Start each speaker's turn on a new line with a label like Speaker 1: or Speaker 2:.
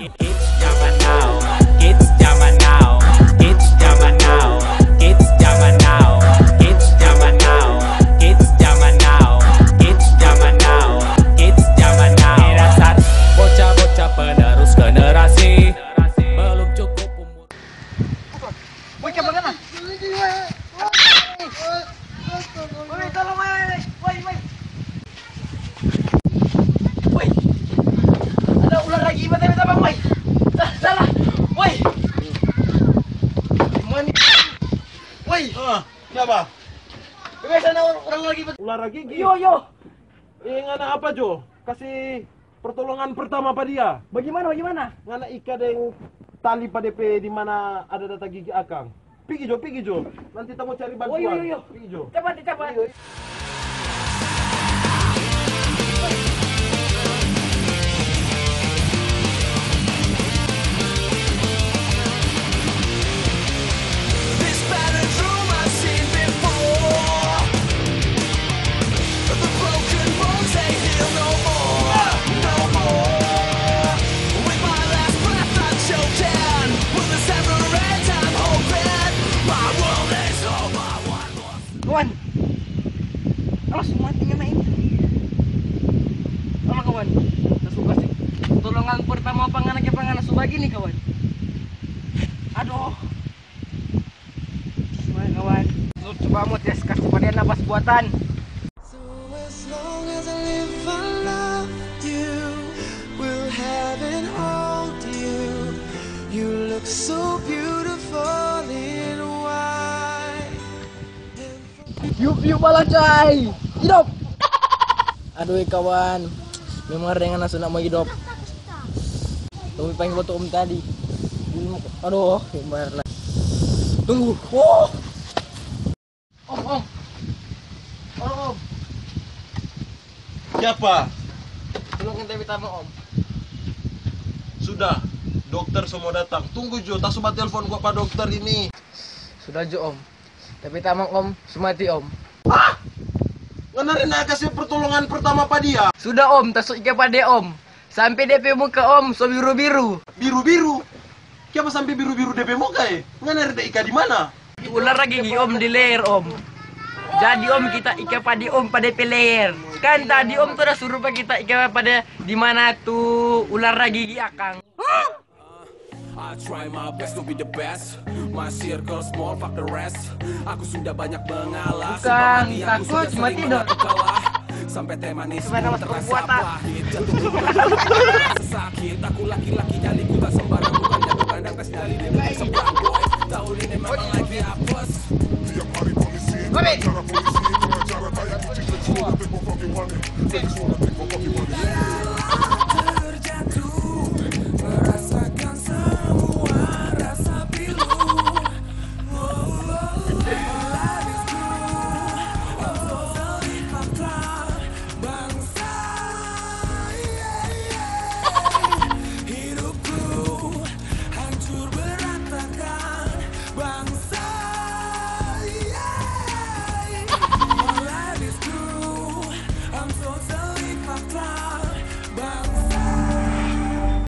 Speaker 1: Kids zaman now, kids zaman now, kids zaman now, kids zaman now, kids zaman now, kids zaman now, kids zaman now, kids zaman now. Dasar bocah-bocah penerus generasi belum cukup umur.
Speaker 2: Woi, kamu mana? Woi, tolong woi. Woi. Ada ular lagi mata-mata bang, woi. Salah. Woi. Mana? Woi.
Speaker 3: Siapa?
Speaker 2: Biasa ada orang lagi.
Speaker 3: Ular lagi?
Speaker 2: Yo.
Speaker 3: Ngana apa Jo? Kasih pertolongan pertama pada dia.
Speaker 2: Bagaimana?
Speaker 3: Ngana ikat yang tali pada DP di mana ada data gigi akang. Pergi Jo. Nanti kita mau cari bantuan.
Speaker 2: Yo.
Speaker 3: Pergi Jo.
Speaker 2: Cepat.
Speaker 1: This pattern's room I've seen before. The broken bones they heal no more. With my last breath I'm choking. Will this ever end? I'm hoping my world is over. One more.
Speaker 2: Kawan. Alas, matinya main. Sama kawan. Nasuka sih. Tolongan pertama panganak subagi nih kawan. Aduh. Gimana kawan? Lu coba mau tes kasih pada nafas buatan.
Speaker 4: So as long as I live, I love you. Will have and hold you. You look so beautiful in white.
Speaker 2: Yuk balacai. Hidup. Aduh kawan. Memang dengan nasu nak mau hidup. Tunggu panggil foto om tadi. Aduh, gimana? Tunggu. Oh. Om.
Speaker 3: Siapa?
Speaker 2: Tolong kita minta om.
Speaker 3: Sudah. Dokter semua datang. Tunggu Jo, tak sempat telepon gua Pak Dokter ini.
Speaker 2: Sudah jo om. Tapi tamang om, sumati om.
Speaker 3: Ngana rena kasih pertolongan pertama pada dia.
Speaker 2: Sudah om, tasuk kepada om. Sampai DP muka om, so biru-biru.
Speaker 3: Biru-biru. Siapa sampai biru-biru DP muka Ngana rena ika di mana?
Speaker 2: Ular lagi om di leher om. Jadi om kita ika pada om pada leher. Kan tadi om tuh udah suruh kita ika pada di mana tuh ular lagi akang.
Speaker 1: I try my best to be the best. My circle small, fuck the rest. Aku sudah banyak mengalah.
Speaker 2: Bukan, takut cuma tidur.
Speaker 1: Sampai teh manis
Speaker 2: Gimana mas
Speaker 1: terasa
Speaker 2: perbuatan?
Speaker 1: pahit. Jatuh sakit. Aku laki-laki nyali ku tak sembarang. Bukannya ku pandang tes nyali di negeri seberang boy. Tahun ini memang lagi apes.
Speaker 5: Tiap hari polisi, cara polisi, pengacara tayang kucing kecil, take my fucking money. They just wanna take my fucking money.